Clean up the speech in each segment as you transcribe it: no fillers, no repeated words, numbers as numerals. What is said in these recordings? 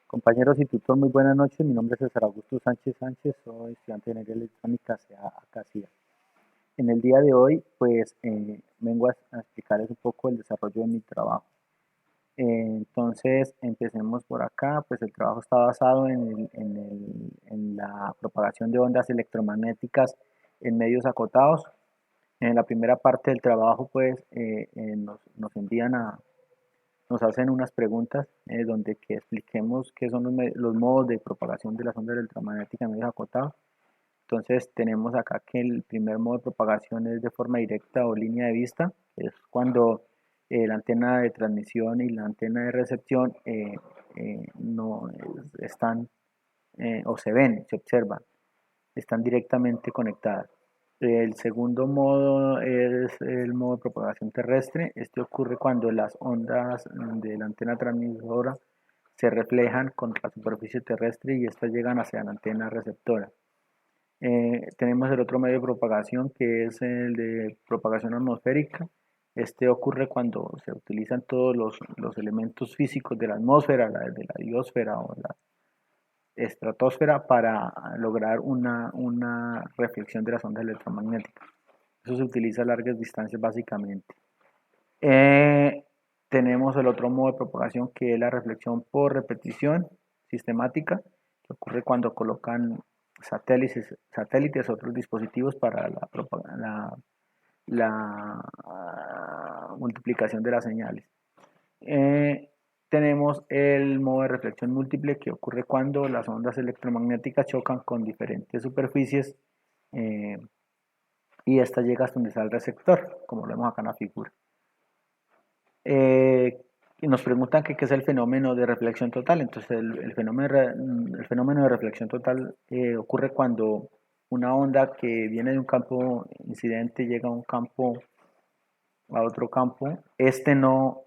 Compañeros y tutor, muy buenas noches. Mi nombre es César Augusto Sánchez Sánchez, soy estudiante de Ingeniería Electrónica CA Acacia. En el día de hoy, pues, vengo a explicarles un poco el desarrollo de mi trabajo. Entonces, empecemos por acá. Pues el trabajo está basado en la propagación de ondas electromagnéticas en medios acotados. En la primera parte del trabajo, pues, nos envían nos hacen unas preguntas donde que expliquemos qué son los modos de propagación de las ondas electromagnéticas en medios acotados. Entonces tenemos acá que el primer modo de propagación es de forma directa o línea de vista, que es cuando la antena de transmisión y la antena de recepción no están o se ven, se observan, están directamente conectadas. El segundo modo es el modo de propagación terrestre. Este ocurre cuando las ondas de la antena transmisora se reflejan contra la superficie terrestre y estas llegan hacia la antena receptora. Tenemos el otro medio de propagación que es el de propagación atmosférica. Este ocurre cuando se utilizan todos los elementos físicos de la atmósfera, de la biosfera o la estratosfera para lograr una reflexión de las ondas electromagnéticas. Eso se utiliza a largas distancias básicamente. Tenemos el otro modo de propagación que es la reflexión por repetición sistemática, que ocurre cuando colocan satélites otros dispositivos para la multiplicación de las señales. Tenemos el modo de reflexión múltiple que ocurre cuando las ondas electromagnéticas chocan con diferentes superficies y esta llega hasta donde está el receptor, como lo vemos acá en la figura. Y nos preguntan qué es el fenómeno de reflexión total. Entonces el fenómeno de reflexión total ocurre cuando una onda que viene de un campo incidente llega a otro campo. Esta no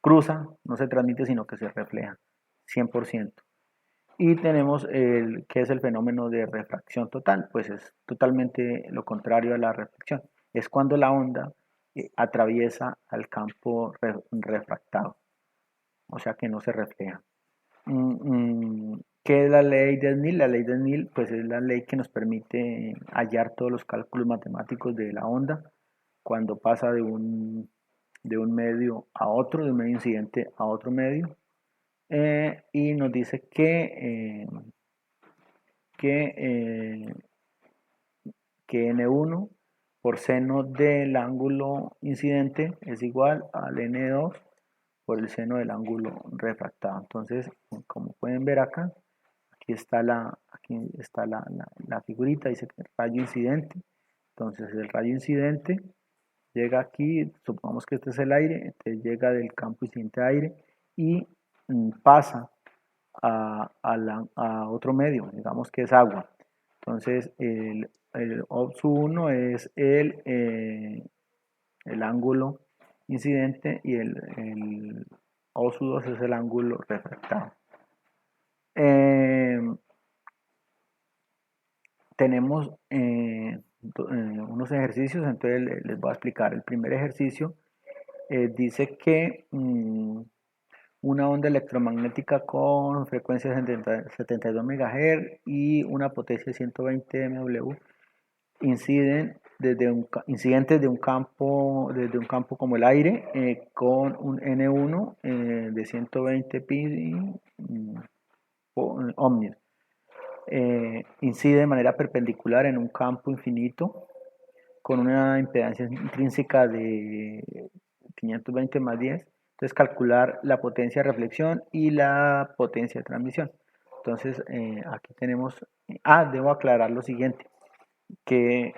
cruza, no se transmite, sino que se refleja 100%. Y tenemos ¿qué es el fenómeno de refracción total? Pues es totalmente lo contrario a la reflexión. Es cuando la onda atraviesa al campo refractado, o sea que no se refleja. ¿Qué es la ley de Snell? La ley de Snell pues es la ley que nos permite hallar todos los cálculos matemáticos de la onda cuando pasa de un medio a otro, de un medio incidente a otro medio. Y nos dice que N1 por seno del ángulo incidente es igual al N2 por el seno del ángulo refractado. Entonces, como pueden ver acá, aquí está la figurita, dice que el rayo incidente. Entonces, el rayo incidente llega aquí, supongamos que este es el aire, entonces llega del campo incidente aire y pasa a otro medio, digamos que es agua. Entonces, el OPS1 es el ángulo incidente y el OSU2 es el ángulo refractado. Tenemos unos ejercicios, entonces les voy a explicar. El primer ejercicio dice que una onda electromagnética con frecuencia de 72 MHz y una potencia de 120 MW incidentes desde un campo como el aire con un N1 de 120 pi ohmios. Incide de manera perpendicular en un campo infinito con una impedancia intrínseca de 520 más 10. Entonces calcular la potencia de reflexión y la potencia de transmisión. Entonces aquí tenemos, debo aclarar lo siguiente, que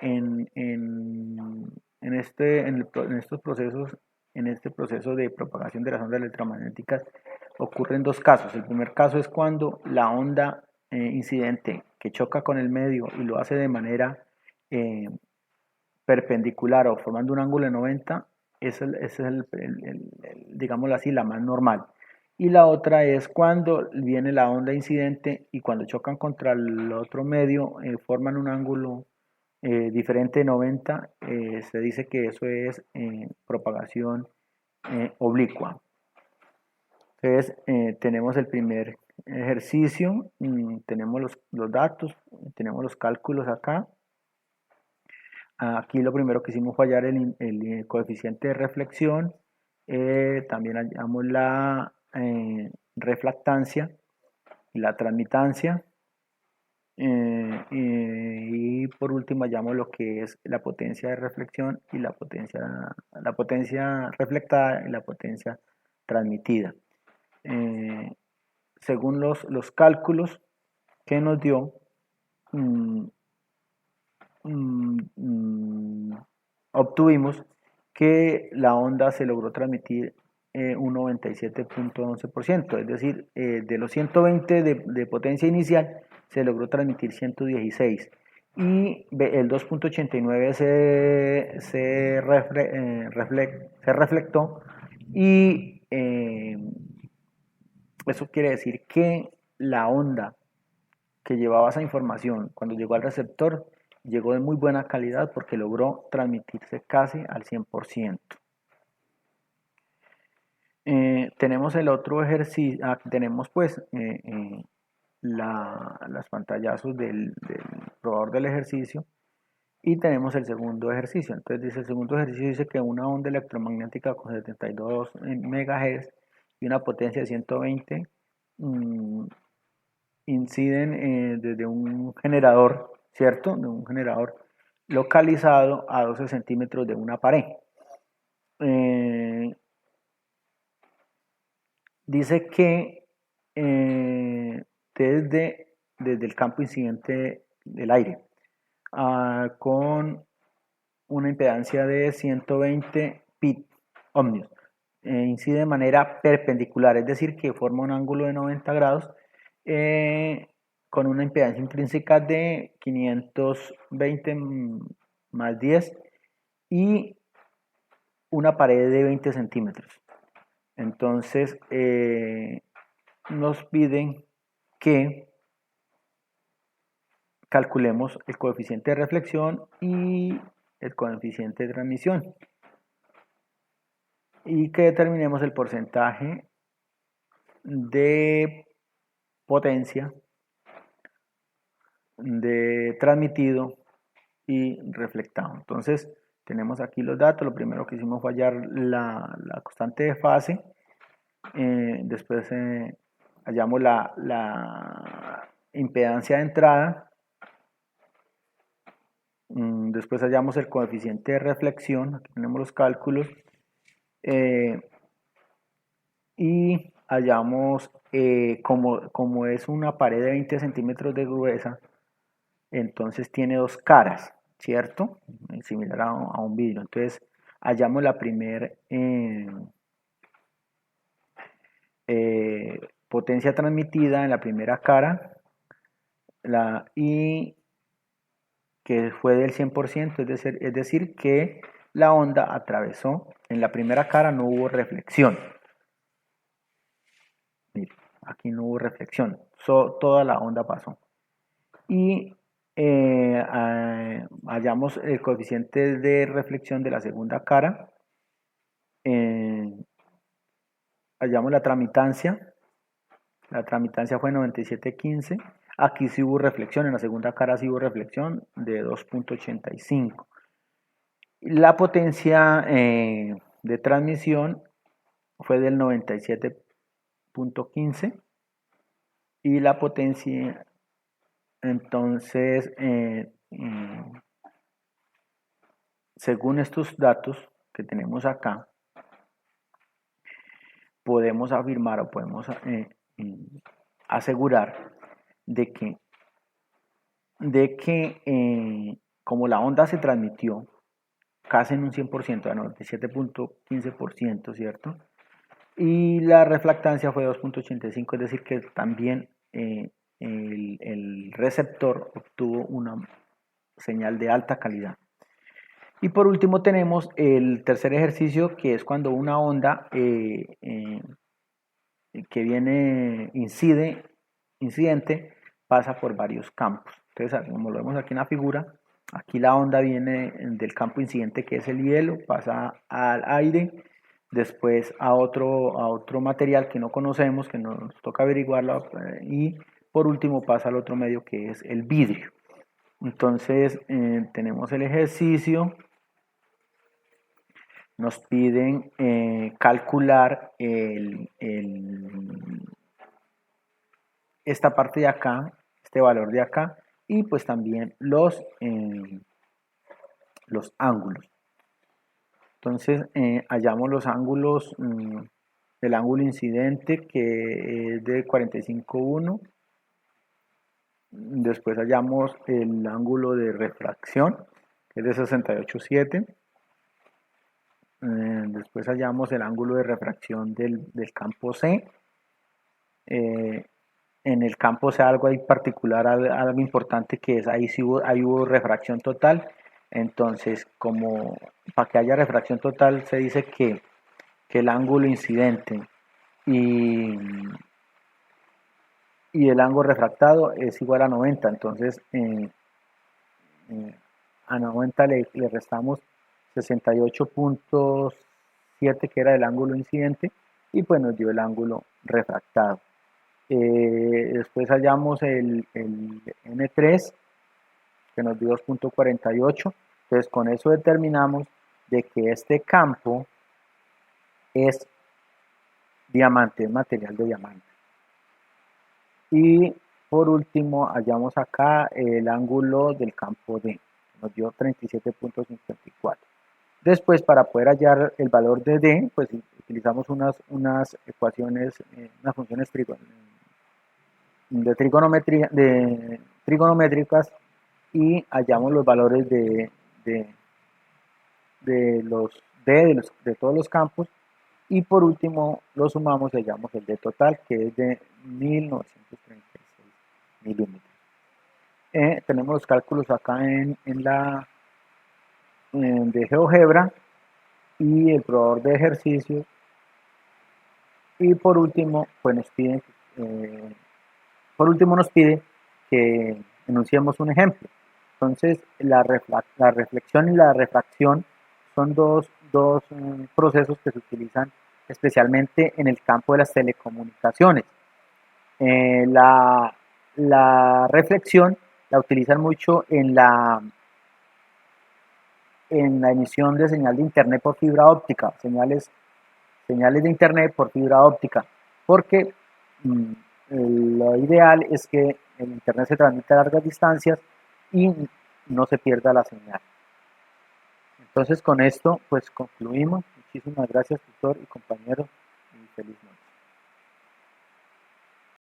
estos procesos, en este proceso de propagación de las ondas electromagnéticas ocurren dos casos. El primer caso es cuando la onda incidente que choca con el medio y lo hace de manera perpendicular o formando un ángulo de 90, es digámoslo así, la más normal. Y la otra es cuando viene la onda incidente y cuando chocan contra el otro medio forman un ángulo diferente de 90, se dice que eso es propagación oblicua. Entonces, tenemos el primer ejercicio, tenemos los datos, tenemos los cálculos acá. Aquí lo primero que hicimos fue hallar el coeficiente de reflexión, también hallamos la refractancia y la transmitancia, y por último hallamos lo que es la potencia de reflexión y la potencia reflectada y la potencia transmitida. Según los cálculos que nos dio, obtuvimos que la onda se logró transmitir un 97.11%, es decir, de los 120 de potencia inicial se logró transmitir 116 y el 2.89 se reflectó y eso quiere decir que la onda que llevaba esa información cuando llegó al receptor llegó de muy buena calidad porque logró transmitirse casi al 100%. Tenemos el otro ejercicio, tenemos pues las pantallazos del probador del ejercicio y tenemos el segundo ejercicio. Entonces dice, el segundo ejercicio dice que una onda electromagnética con 72 MHz y una potencia de 120 inciden desde un generador, ¿cierto? De un generador localizado a 12 centímetros de una pared. Dice que desde el campo incidente del aire, con una impedancia de 120 pit ohmios, incide de manera perpendicular, es decir, que forma un ángulo de 90 grados con una impedancia intrínseca de 520 más 10 y una pared de 20 centímetros. Entonces, nos piden que calculemos el coeficiente de reflexión y el coeficiente de transmisión y que determinemos el porcentaje de potencia de transmitido y reflectado. Entonces tenemos aquí los datos. Lo primero que hicimos fue hallar la constante de fase, después hallamos la impedancia de entrada, después hallamos el coeficiente de reflexión, aquí tenemos los cálculos, y hallamos como es una pared de 20 centímetros de gruesa, entonces tiene dos caras, ¿cierto? Similar a un vidrio. Entonces hallamos la primera potencia transmitida en la primera cara y que fue del 100%, es decir, que la onda atravesó, en la primera cara no hubo reflexión. Mire, aquí no hubo reflexión, toda la onda pasó. Y hallamos el coeficiente de reflexión de la segunda cara, hallamos la tramitancia fue 97.15, aquí sí hubo reflexión, en la segunda cara sí hubo reflexión de 2.85. La potencia de transmisión fue del 97.15 y la potencia, entonces, según estos datos que tenemos acá, podemos afirmar o podemos asegurar de que como la onda se transmitió casi en un 100%, a 97.15%, ¿cierto? Y la refractancia fue 2.85, es decir, que también el receptor obtuvo una señal de alta calidad. Y por último tenemos el tercer ejercicio, que es cuando una onda que viene incidente pasa por varios campos. Entonces, como lo vemos aquí en la figura, aquí la onda viene del campo incidente, que es el hielo, pasa al aire, después a otro material que no conocemos, que nos toca averiguarlo, y por último pasa al otro medio que es el vidrio. Entonces tenemos el ejercicio, nos piden calcular esta parte de acá, este valor de acá, y pues también los ángulos. Entonces hallamos los ángulos del ángulo incidente, que es de 45,1. Después hallamos el ángulo de refracción, que es de 68,7. Después hallamos el ángulo de refracción del campo C. En el campo C algo ahí particular, algo importante, que es ahí sí hubo refracción total. Entonces, como para que haya refracción total, se dice que el ángulo incidente y el ángulo refractado es igual a 90. Entonces a 90 le restamos 68,7, que era el ángulo incidente, y pues nos dio el ángulo refractado. Después hallamos el N3, que nos dio 2,48. Entonces con eso determinamos de que este campo es diamante, es material de diamante. Y por último hallamos acá el ángulo del campo D, nos dio 37,54. Después, para poder hallar el valor de D, pues utilizamos unas ecuaciones, unas funciones trigonométricas, y hallamos los valores de los D de todos los campos, y por último lo sumamos y hallamos el D total, que es de 1936 milímetros. Tenemos los cálculos acá de GeoGebra y el probador de ejercicios, y por último pues nos pide que enunciemos un ejemplo. Entonces la reflexión y la refracción son dos procesos que se utilizan especialmente en el campo de las telecomunicaciones. La reflexión la utilizan mucho en la emisión de señal de internet por fibra óptica, señales de internet por fibra óptica, porque lo ideal es que el internet se transmita a largas distancias y no se pierda la señal. Entonces con esto pues concluimos. Muchísimas gracias, tutor y compañero, y feliz noche.